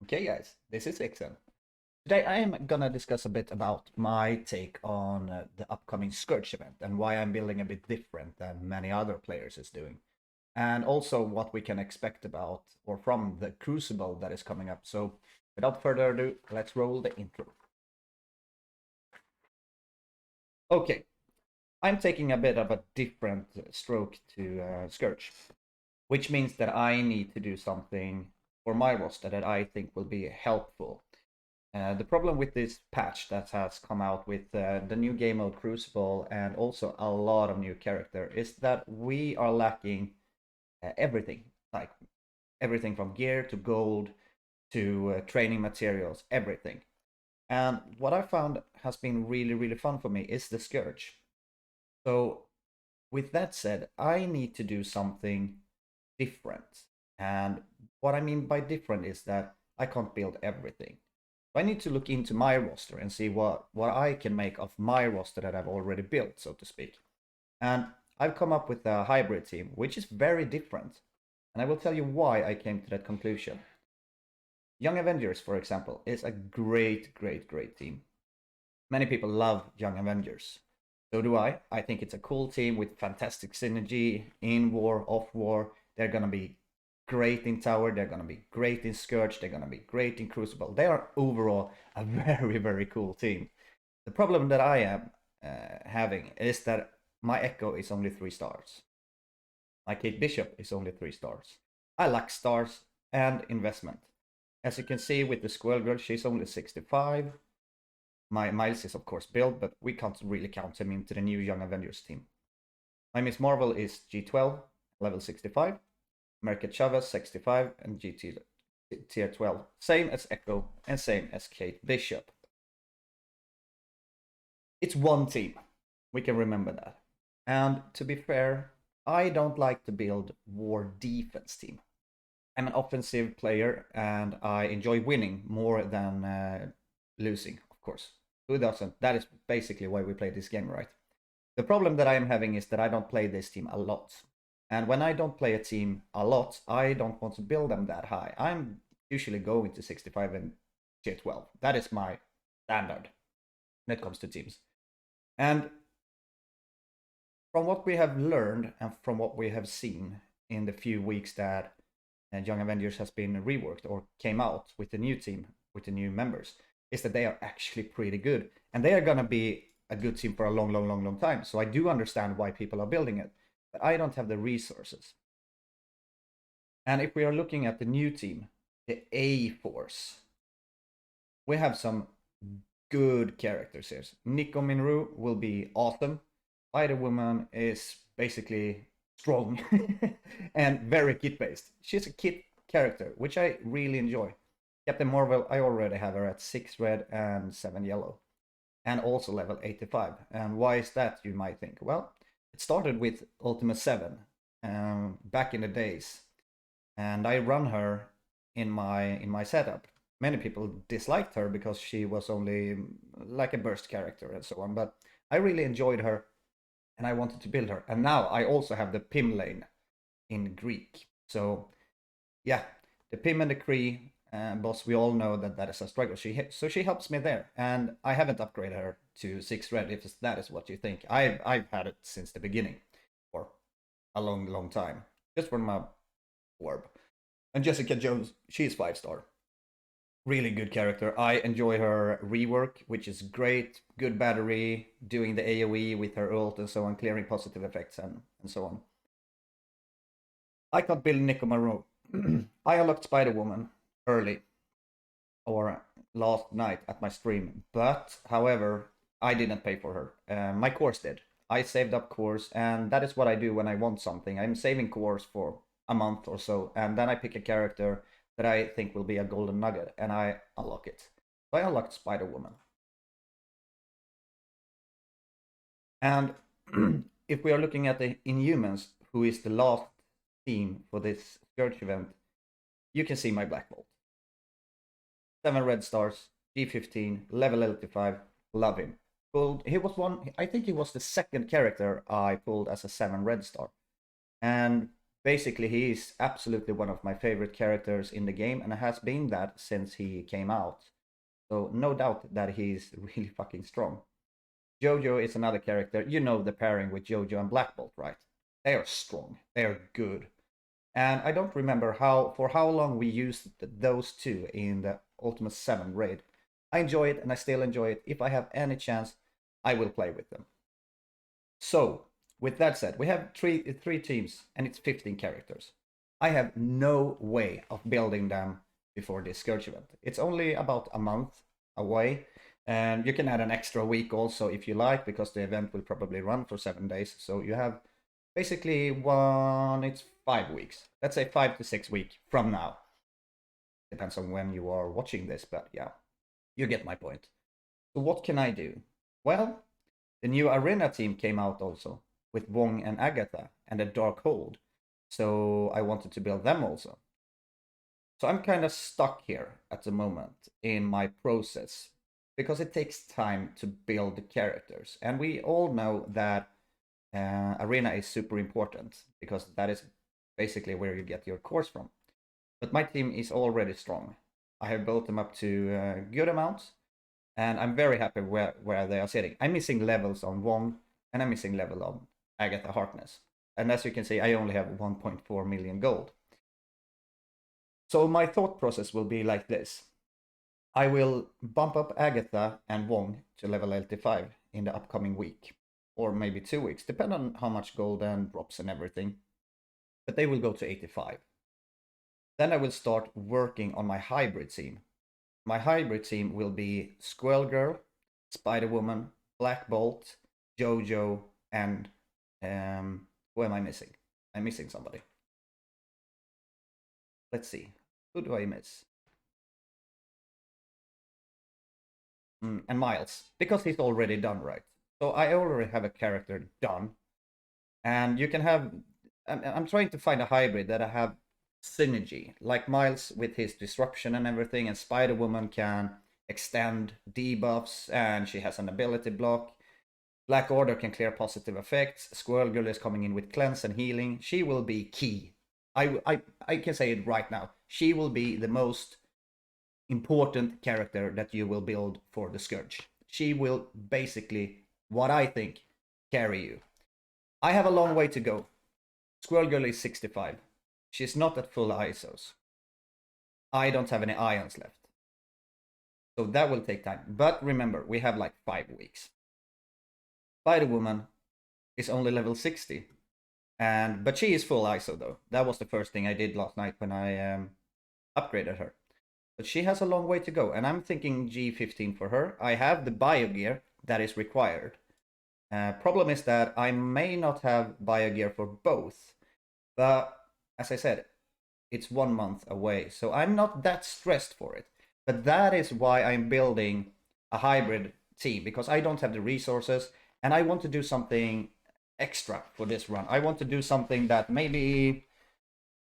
Okay guys, this is Ixen. Today I am gonna discuss a bit about my take on the upcoming Scourge event and why I'm building a bit different than many other players is doing. And also what we can expect about or from the Crucible that is coming up. So without further ado, let's roll the intro. Okay, I'm taking a bit of a different stroke to Scourge, which means that I need to do something for my roster that I think will be helpful. The problem with this patch that has come out with the new game mode Crucible and also a lot of new character is that we are lacking everything, like everything from gear to gold to training materials, everything. And what I found has been really fun for me is the Scourge. So with that said, I need to do something different. And what I mean by different is that I can't build everything. I need to look into my roster and see what I can make of my roster that I've already built, so to speak. And I've come up with a hybrid team, which is very different. And I will tell you why I came to that conclusion. Young Avengers, for example, is a great team. Many people love Young Avengers. So do I. I think it's a cool team with fantastic synergy in war, off war. They're gonna be great in Tower, they're gonna be great in Scourge, they're gonna be great in Crucible. They are overall a very cool team. The problem that I am having is that my Echo is only 3 stars. My Kate Bishop is only 3 stars. I lack stars and investment. As you can see with the Squirrel Girl, she's only 65. My Miles is of course built, but we can't really count him into the new Young Avengers team. My Miss Marvel is G12, level 65. America Chavez 65 and GT tier 12. Same as Echo and same as Kate Bishop. It's one team. We can remember that. And to be fair, I don't like to build war defense team. I'm an offensive player and I enjoy winning more than losing, of course. Who doesn't? That is basically why we play this game, right? The problem that I am having is that I don't play this team a lot. And when I don't play a team a lot, I don't want to build them that high. I'm usually going to 65 and tier 12. That is my standard when it comes to teams. And from what we have learned and from what we have seen in the few weeks that Young Avengers has been reworked or came out with the new team, with the new members, is that they are actually pretty good. And they are going to be a good team for a long time. So I do understand why people are building it. But I don't have the resources. And if we are looking at the new team, the A-Force, we have some good characters here. Nico Minru will be awesome. Spider-Woman is basically strong and very kit-based. She's a kit character, which I really enjoy. Captain Marvel, I already have her at 6 red and 7 yellow. And also level 85. And why is that, you might think? Well, it started with Ultima 7 back in the days, and I run her in my setup. Many people disliked her because she was only like a burst character and so on, but I really enjoyed her and I wanted to build her. And now I also have the Pim lane in Greek. So yeah, the Pim and the Kree boss, we all know that that is a struggle. So she helps me there, and I haven't upgraded her to 6 red if that is what you think. I've had it since the beginning for a long time, just for my orb. And Jessica Jones, she's 5-star. Really good character. I enjoy her rework, which is great. Good battery, doing the AoE with her ult and so on, clearing positive effects and so on. I can't build Nico Maru. I unlocked Spider-Woman early or last night at my stream, but however, I didn't pay for her. My course did. I saved up course, and that is what I do when I want something. I'm saving course for a month or so, and then I pick a character that I think will be a golden nugget, and I unlock it. So I unlocked Spider-Woman. And if we are looking at the Inhumans, who is the last team for this Scourge event, you can see my Black Bolt. 7 red stars, G15, level 85, love him. He was one, I think he was the second character I pulled as a 7 red star. And Basically, he is absolutely one of my favorite characters in the game, and has been that since he came out. So no doubt that he's really fucking strong. Jojo is another character. You know the pairing with Jojo and Black Bolt, right? They are strong. They are good. And I don't remember how long we used those two in the Ultimate 7 raid. I enjoy it, and I still enjoy it. If I have any chance, I will play with them. So, with that said, we have three teams, and it's 15 characters. I have no way of building them before this Scourge event. It's only about a month away, and you can add an extra week also if you like, because the event will probably run for 7 days. So you have basically it's 5 weeks. Let's say 5 to 6 weeks from now. Depends on when you are watching this, but yeah, you get my point. So what can I do? Well, the new arena team came out also with Wong and Agatha and a Dark Hold. So I wanted to build them also. So I'm kind of stuck here at the moment in my process because it takes time to build the characters. And we all know that arena is super important because that is basically where you get your cores from. But my team is already strong. I have built them up to good amounts, and I'm very happy where they are sitting. I'm missing levels on Wong, and I'm missing level on Agatha Harkness. And as you can see, I only have 1.4 million gold. So my thought process will be like this. I will bump up Agatha and Wong to level 85 in the upcoming week, or maybe 2 weeks, depending on how much gold and drops and everything. But they will go to 85. Then I will start working on my hybrid team. My hybrid team will be Squirrel Girl, Spider Woman, Black Bolt, Jojo, and who am I missing? I'm missing somebody. Let's see. Who do I miss? And Miles, because he's already done, right? So I already have a character done. And you can have... I'm trying to find a hybrid that I have synergy, like Miles with his disruption and everything, and Spider-Woman can extend debuffs, and she has an ability block. Black Order can clear positive effects. Squirrel Girl is coming in with cleanse and healing. She will be key. I can say it right now. She will be the most important character that you will build for the Scourge. She will basically, what I think, carry you. I have a long way to go. Squirrel Girl is 65. She's not at full ISOs. I don't have any ions left. So that will take time. But remember, we have like 5 weeks. Spider-Woman is only level 60. But she is full ISO though. That was the first thing I did last night when I upgraded her. But she has a long way to go. And I'm thinking G15 for her. I have the bio gear that is required. Problem is that I may not have bio gear for both. But as I said, it's 1 month away, so I'm not that stressed for it. But that is why I'm building a hybrid team, because I don't have the resources, and I want to do something extra for this run. I want to do something that maybe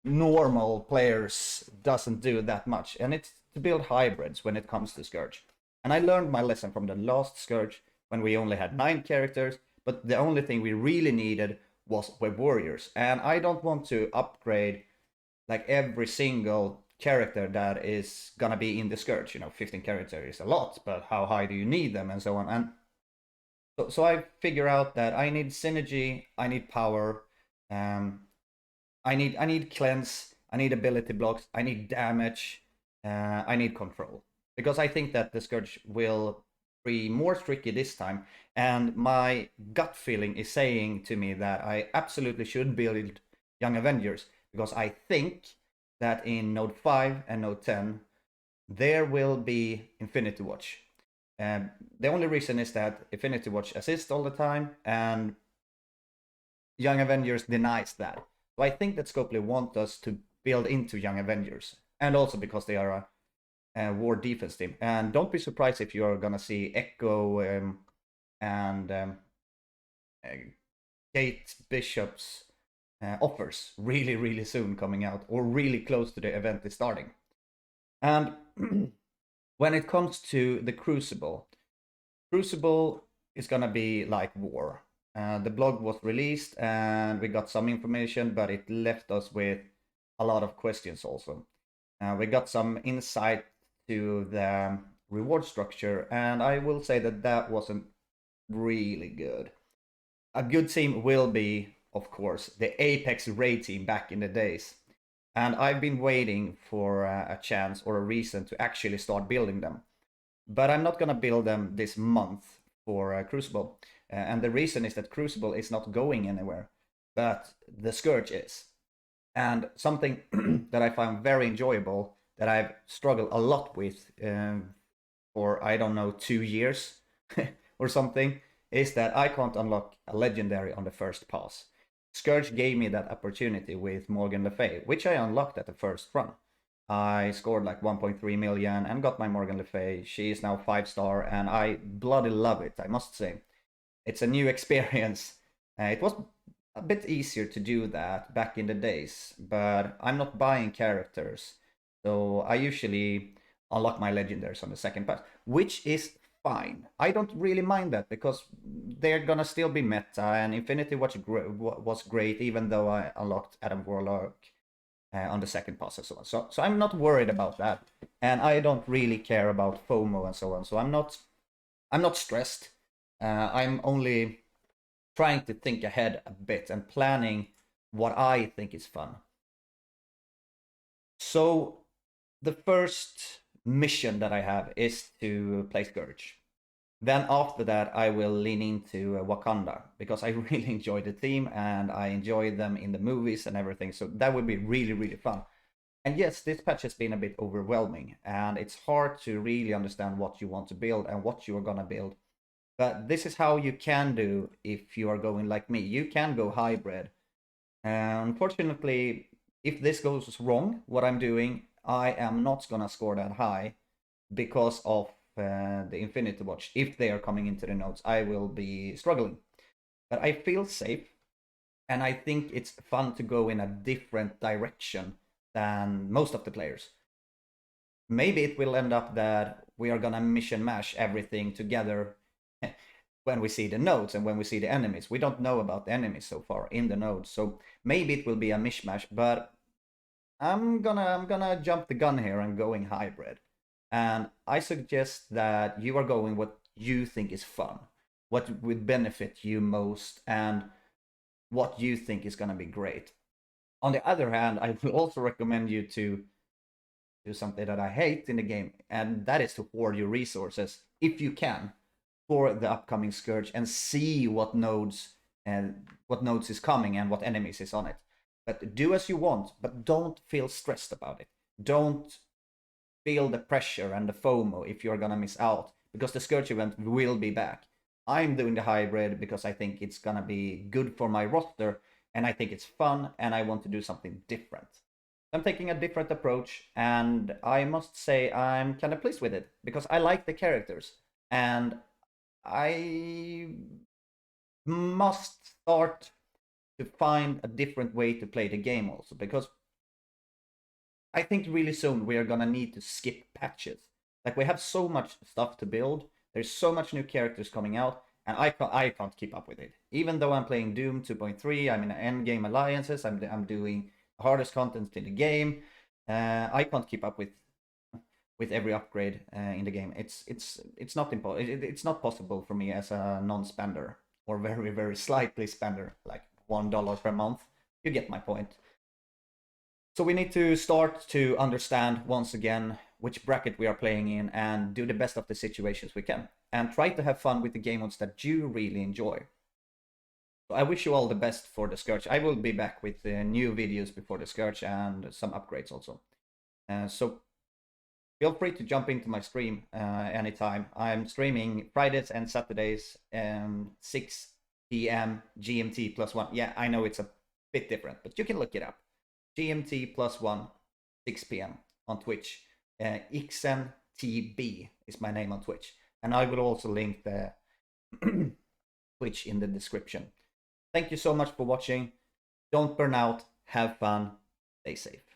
normal players doesn't do that much, and it's to build hybrids when it comes to Scourge. And I learned my lesson from the last Scourge when we only had 9 characters, but the only thing we really needed was web warriors, and I don't want to upgrade like every single character that is gonna be in the Scourge. You know, 15 characters is a lot, but how high do you need them, and so on. And so I figure out that I need synergy, I need power, I need cleanse, I need ability blocks, I need damage, I need control, because I think that the Scourge will be more tricky this time, and my gut feeling is saying to me that I absolutely should build Young Avengers, because I think that in Node 5 and Node 10 there will be Infinity Watch. The only reason is that Infinity Watch assists all the time, and Young Avengers denies that. So I think that Scopely want us to build into Young Avengers, and also because they are a war defense team. And don't be surprised if you're gonna see Echo and Kate Bishop's offers really soon coming out, or really close to the event is starting. And when it comes to the Crucible is gonna be like war. The blog was released and we got some information, but it left us with a lot of questions also. We got some insight to the reward structure, and I will say that that wasn't really good. A good team will be, of course, the Apex raid team back in the days. And I've been waiting for a chance or a reason to actually start building them. But I'm not going to build them this month for Crucible. And the reason is that Crucible is not going anywhere, but the Scourge is. And something that I find very enjoyable, that I've struggled a lot with for, I don't know, 2 years or something, is that I can't unlock a legendary on the first pass. Scourge gave me that opportunity with Morgan Le Fay, which I unlocked at the first run. I scored like 1.3 million and got my Morgan Le Fay. She is now 5-star and I bloody love it, I must say. It's a new experience. It was a bit easier to do that back in the days, but I'm not buying characters. So I usually unlock my legendaries on the second pass, which is fine. I don't really mind that because they're gonna still be meta, and Infinity Watch was great, even though I unlocked Adam Warlock on the second pass and so on. So I'm not worried about that, and I don't really care about FOMO and so on. So I'm not stressed. I'm only trying to think ahead a bit and planning what I think is fun. So the first mission that I have is to play Scourge. Then after that, I will lean into Wakanda because I really enjoy the theme and I enjoy them in the movies and everything. So that would be really, really fun. And yes, this patch has been a bit overwhelming and it's hard to really understand what you want to build and what you are going to build. But this is how you can do if you are going like me. You can go hybrid. Unfortunately, if this goes wrong, what I'm doing, I am not going to score that high because of the Infinity Watch. If they are coming into the nodes, I will be struggling. But I feel safe, and I think it's fun to go in a different direction than most of the players. Maybe it will end up that we are gonna mission mash everything together when we see the nodes and when we see the enemies. We don't know about the enemies so far in the nodes, so maybe it will be a mishmash, but I'm gonna jump the gun here and going hybrid. And I suggest that you are going what you think is fun, what would benefit you most, and what you think is going to be great. On the other hand, I will also recommend you to do something that I hate in the game, and that is to hoard your resources, if you can, for the upcoming Scourge and see what nodes is coming and what enemies is on it. But do as you want, but don't feel stressed about it. Don't feel the pressure and the FOMO if you're gonna miss out, because the Scourge event will be back. I'm doing the hybrid because I think it's gonna be good for my roster, and I think it's fun, and I want to do something different. I'm taking a different approach, and I must say I'm kind of pleased with it, because I like the characters, and I must start to find a different way to play the game also, because I think really soon we are gonna need to skip patches. Like, we have so much stuff to build, there's so much new characters coming out, and I can't keep up with it. Even though I'm playing Doom 2.3, I'm in endgame alliances, I'm doing the hardest content in the game. I can't keep up with every upgrade in the game. It's not possible for me as a non-spender, or very, very slightly spender, like $1 per month. You get my point. So we need to start to understand once again which bracket we are playing in and do the best of the situations we can. And try to have fun with the game modes that you really enjoy. So I wish you all the best for the Scourge. I will be back with new videos before the Scourge and some upgrades also. So feel free to jump into my stream anytime. I'm streaming Fridays and Saturdays 6 p.m. GMT +1. Yeah, I know it's a bit different, but you can look it up. GMT +1, 6 p.m. on Twitch. XNTB is my name on Twitch. And I will also link the Twitch in the description. Thank you so much for watching. Don't burn out. Have fun. Stay safe.